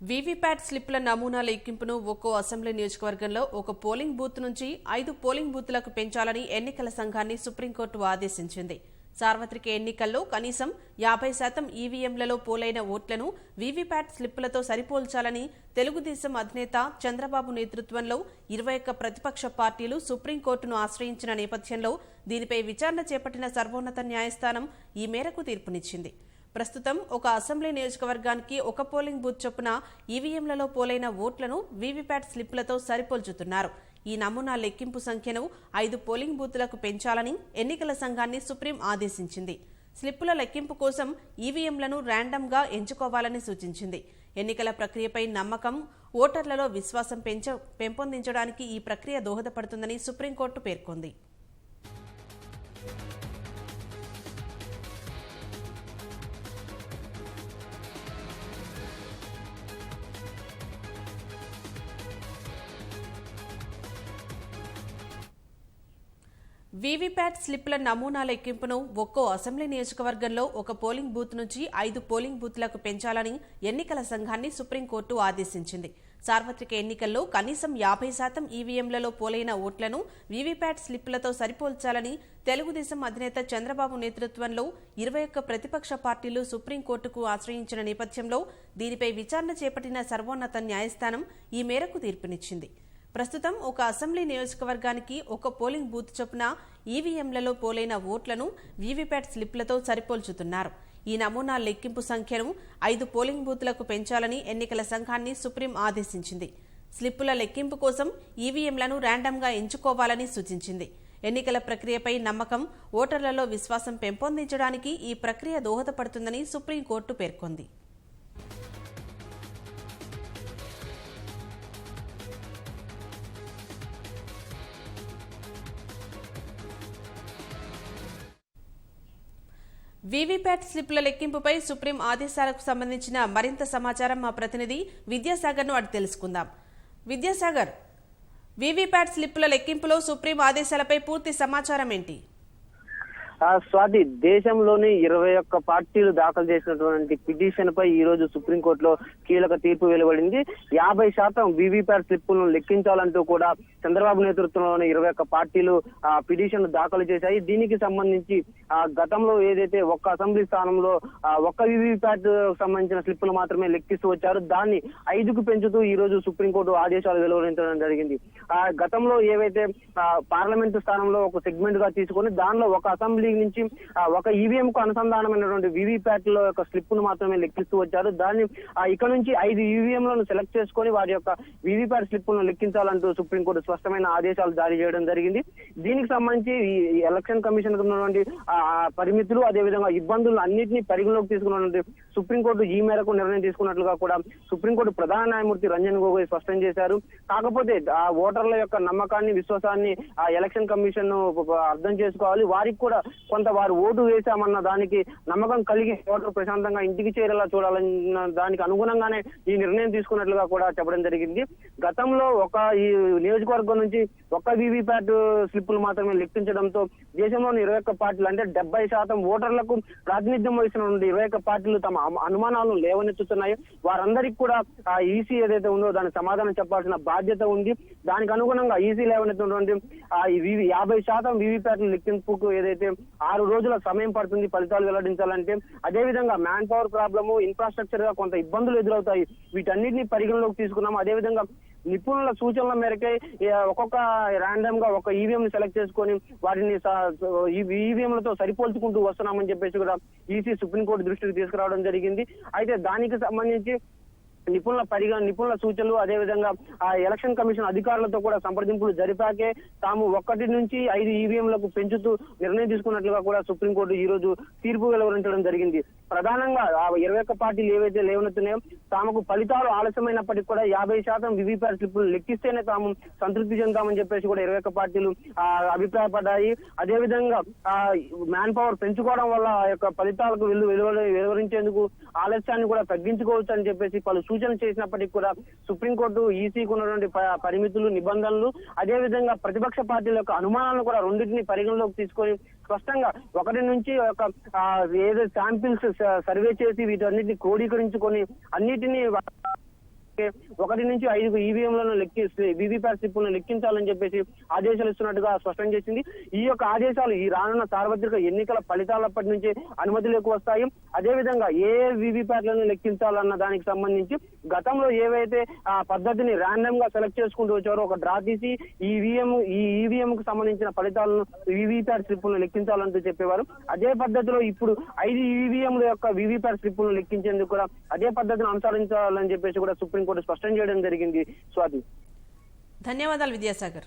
VVPAT స్లిప్ల నమూనాల ఎక్కింపును ఒక్కో assembly నియోజకవర్గంలో ఒక పోలింగ్ బూత్ నుంచి 5 పోలింగ్ బూత్లకు పెంచాలని ఎన్నికల సంఘాన్ని సుప్రీంకోర్టు ఆదేశించింది. సార్వత్రిక ఎన్నికల్లో కనీసం 50% ఈవీఎంలలో పోలైన ఓట్లను వీవీప్యాట్ స్లిప్పులతో సరిపోల్చాలని తెలుగుదేశం అధినేత చంద్రబాబు నేతృత్వంలో 21 ప్రతిపక్ష పార్టీలు సుప్రీంకోర్టును ఆశ్రయించిన నేపథ్యంలో దీనిపై విచారణ చేపట్టిన సర్వోన్నత న్యాయస్థానం ఈ మేరకు తీర్పునిచ్చింది. ప్రస్తుతం ఒక అసెంబ్లీ నియోజకవర్గానికి ఒక పోలింగ్ బూత్ చొప్పున ఈవీఎంలలో పోలైన ఓట్లను వీవీప్యాట్ స్లిప్పులతో సరిపోల్చుతున్నారు. ఈ నమూనా లెక్కింపు సంఖ్యను 5 పోలింగ్ బూత్లకు పెంచాలని ఎన్నికల సంఘాన్ని సుప్రీం ఆదేశించింది. స్లిప్పుల లెక్కింపు కోసం ఈవీఎంలను ర్యాండమ్గా ఎంచుకోవాలని సూచించింది. ఎన్నికల ప్రక్రియపై నమ్మకం, ఓటర్లలో విశ్వాసం పెంపొందించడానికి ఈ ప్రక్రియ దోహదపడుతుందని సుప్రీంకోర్టు పేర్కొంది. వీవీప్యాట్ స్లిప్ల నమూనాల ఎక్కింపును ఒక్కో అసెంబ్లీ నియోజకవర్గంలో ఒక పోలింగ్ బూత్ నుంచి 5 పోలింగ్ బూత్లకు పెంచాలని ఎన్నికల సంఘాన్ని సుప్రీంకోర్టు ఆదేశించింది. సార్వత్రిక ఎన్నికల్లో కనీసం 50% ఈవీఎంలలో పోలైన ఓట్లను వీవీప్యాట్ స్లిప్పులతో సరిపోల్చాలని తెలుగుదేశం అధినేత చంద్రబాబు నేతృత్వంలో 21 ప్రతిపక్ష పార్టీలు సుప్రీంకోర్టుకు ఆశ్రయించిన నేపథ్యంలో దీనిపై విచారణ చేపట్టిన సర్వోన్నత న్యాయస్థానం ఈ మేరకు తీర్పునిచ్చింది. ప్రస్తుతం ఒక అసెంబ్లీ నియోజకవర్గానికి ఒక పోలింగ్ బూత్ చొప్పున ఈవీఎంలలో పోలైన ఓట్లను వీవీప్యాట్ స్లిప్లతో సరిపోల్చుతున్నారు. ఈ నమూనా లెక్కింపు సంఖ్యను 5 పోలింగ్ బూత్లకు పెంచాలని ఎన్నికల సంఘాన్ని సుప్రీం ఆదేశించింది. స్లిప్పుల లెక్కింపు కోసం ఈవీఎంలను ర్యాండమ్గా ఎంచుకోవాలని సూచించింది. ఎన్నికల ప్రక్రియపై నమ్మకం, ఓటర్లలో విశ్వాసం పెంపొందించడానికి ఈ ప్రక్రియ దోహదపడుతుందని సుప్రీంకోర్టు పేర్కొంది. వీవీప్యాట్ స్లిప్ల లెక్కింపుపై సుప్రీం ఆదేశాలకు సంబంధించిన మరింత సమాచారం మా ప్రతినిధి విద్యాసాగర్ను అడిగి తెలుసుకుందాం. విద్యాసాగర్, వీవీప్యాట్ స్లిప్ల లెక్కింపులో సుప్రీం ఆదేశాలపై పూర్తి సమాచారం ఏంటి? స్వాతి, దేశంలోని 21 పార్టీలు దాఖలు చేసినటువంటి పిటిషన్ పై ఈ రోజు సుప్రీంకోర్టులో కీలక తీర్పు వెలువడింది. 50% వీవీప్యాట్ స్లిప్పులను లెక్కించాలంటూ కూడా చంద్రబాబు నేతృత్వంలోని 21 పార్టీలు పిటిషన్ దాఖలు చేశాయి. దీనికి సంబంధించి గతంలో ఏదైతే ఒక్క అసెంబ్లీ స్థానంలో ఒక్క వీవీప్యాట్ సంబంధించిన స్లిప్పులు మాత్రమే లెక్కిస్తూ వచ్చారు, దాన్ని 5కు పెంచుతూ ఈ రోజు సుప్రీంకోర్టు ఆదేశాలు వెలువరించడం జరిగింది. గతంలో ఏవైతే పార్లమెంటు స్థానంలో ఒక సెగ్మెంట్ గా తీసుకొని దానిలో ఒక అసెంబ్లీ నుంచి ఒక ఈవీఎం కు అనుసంధానమైనటువంటి వీవీప్యాట్ లో యొక్క స్లిప్ ను మాత్రమే లెక్కిస్తూ వచ్చారు. దాన్ని ఇక్కడ నుంచి 5 ఈవీఎంలను సెలెక్ట్ చేసుకొని వారి యొక్క వీవీప్యాట్ స్లిప్ ను లెక్కించాలంటూ సుప్రీంకోర్టు స్పష్టమైన ఆదేశాలు జారీ చేయడం జరిగింది. దీనికి సంబంధించి ఈ ఎలక్షన్ కమిషన్ ఉన్నటువంటి పరిమితులు, అదేవిధంగా ఇబ్బందులు అన్నింటినీ పరిగణలోకి తీసుకున్నటువంటి సుప్రీంకోర్టు ఈ మేరకు నిర్ణయం తీసుకున్నట్లుగా కూడా సుప్రీంకోర్టు ప్రధాన న్యాయమూర్తి రంజన్ గొగోయ్ స్పష్టం చేశారు. కాకపోతే ఆ ఓటర్ల యొక్క నమ్మకాన్ని, విశ్వాసాన్ని ఆ ఎలక్షన్ కమిషన్ అర్థం చేసుకోవాలి. వారికి కూడా కొంత వారు ఓటు వేశామన్న దానికి నమ్మకం కలిగి ఓటర్ ప్రశాంతంగా ఇంటికి చేరేలా చూడాలన్న దానికి అనుగుణంగానే ఈ నిర్ణయం తీసుకున్నట్లుగా కూడా చెప్పడం జరిగింది. గతంలో ఈ నియోజకవర్గం నుంచి ఒక్క వీవీప్యాట్ స్లిప్పులు మాత్రమే లెక్కించడంతో దేశంలోని 21 పార్టీలు అంటే 70% ఓటర్లకు ప్రాతినిధ్యం వహిస్తున్నటువంటి 21 పార్టీలు తమ అనుమానాలను లేవనెత్తుతున్నాయి. వారందరికీ కూడా ఆ ఈసీ ఏదైతే ఉందో దానికి సమాధానం చెప్పాల్సిన బాధ్యత ఉంది. దానికి అనుగుణంగా ఈసీ లేవనెత్తున్నటువంటి 50% వీవీప్యాట్ల లెక్కింపుకు ఏదైతే 6 రోజుల సమయం పడుతుంది ఫలితాలు వెల్లడించాలంటే, అదేవిధంగా మ్యాన్ పవర్ ప్రాబ్లము, ఇన్ఫ్రాస్ట్రక్చర్ గా కొంత ఇబ్బందులు ఎదురవుతాయి. వీటన్నిటిని పరిగణలోకి తీసుకున్నాము. అదేవిధంగా నిపుణుల సూచనల మేరకే ఒక్కొక్క ర్యాండమ్ గా ఒక ఈవీఎం సెలెక్ట్ చేసుకొని వాటిని ఈవీఎంలతో సరిపోల్చుకుంటూ వస్తున్నామని చెప్పేసి కూడా ఈసీ సుప్రీంకోర్టు దృష్టికి తీసుకురావడం జరిగింది. అయితే దానికి సంబంధించి నిపుణుల సూచనలు, అదేవిధంగా ఆ ఎలక్షన్ కమిషన్ అధికారులతో కూడా సంప్రదింపులు జరిపాకే తాము 1 నుంచి 5 ఈవీఎంలకు పెంచుతూ నిర్ణయం తీసుకున్నట్లుగా కూడా సుప్రీంకోర్టు ఈ రోజు తీర్పు వెలువరించడం జరిగింది. ప్రధానంగా 21 పార్టీలు ఏవైతే లేవనెత్తున్నాయో తామకు ఫలితాలు ఆలస్యమైనప్పటికీ కూడా 50% వీవీప్యాట్ స్లిప్పులు లెక్కిస్తేనే తాము సంతృప్తి చెందామని చెప్పేసి కూడా 21 పార్టీలు అభిప్రాయపడ్డాయి. అదేవిధంగా మ్యాన్ పవర్ పెంచుకోవడం వల్ల ఆ యొక్క ఫలితాలకు వెలువరించేందుకు ఆలస్యాన్ని కూడా తగ్గించుకోవచ్చు అని చెప్పేసి పలు సూచన చేసినప్పటికీ కూడా సుప్రీంకోర్టు ఈసీకి ఉన్నటువంటి పరిమితులు, నిబంధనలు, అదేవిధంగా ప్రతిపక్ష పార్టీల యొక్క అనుమానాలను కూడా రెండింటిని పరిగణలోకి తీసుకొని స్పష్టంగా 1 నుంచి ఏదో శాంపిల్స్ సర్వే చేసి వీటన్నిటిని క్రోడీకరించుకొని అన్నిటినీ 1 నుంచి 5 ఈవీఎంలను వీవీప్యాట్ స్లిప్పులను లెక్కించాలని చెప్పేసి ఆదేశాలు ఇస్తున్నట్టుగా స్పష్టం చేసింది. ఈ యొక్క ఆదేశాలు ఈ రానున్న సార్వత్రిక ఎన్నికల ఫలితాలప్పటి నుంచి అనుమతిలోకి వస్తాయి. అదేవిధంగా ఏ వీవీప్యాట్లను లెక్కించాలన్న దానికి సంబంధించి గతంలో ఏవైతే ఆ పద్ధతిని ర్యాండమ్ గా సెలెక్ట్ చేసుకుంటూ వచ్చారో ఒక డ్రా తీసి ఈ ఈవీఎం కు సంబంధించిన ఫలితాలను వీవీప్యాట్ స్లిప్పులను లెక్కించాలంటూ చెప్పేవారు. అదే పద్ధతిలో ఇప్పుడు 5 ఈవీఎంల యొక్క వీవీప్యాట్ స్లిప్పులను లెక్కించేందుకు కూడా అదే పద్ధతిని అనుసరించాలని చెప్పేసి కూడా సుప్రీంకోర్టు స్పష్టం చేయడం జరిగింది. స్వాతి, ధన్యవాదాలు విద్యాసాగర్.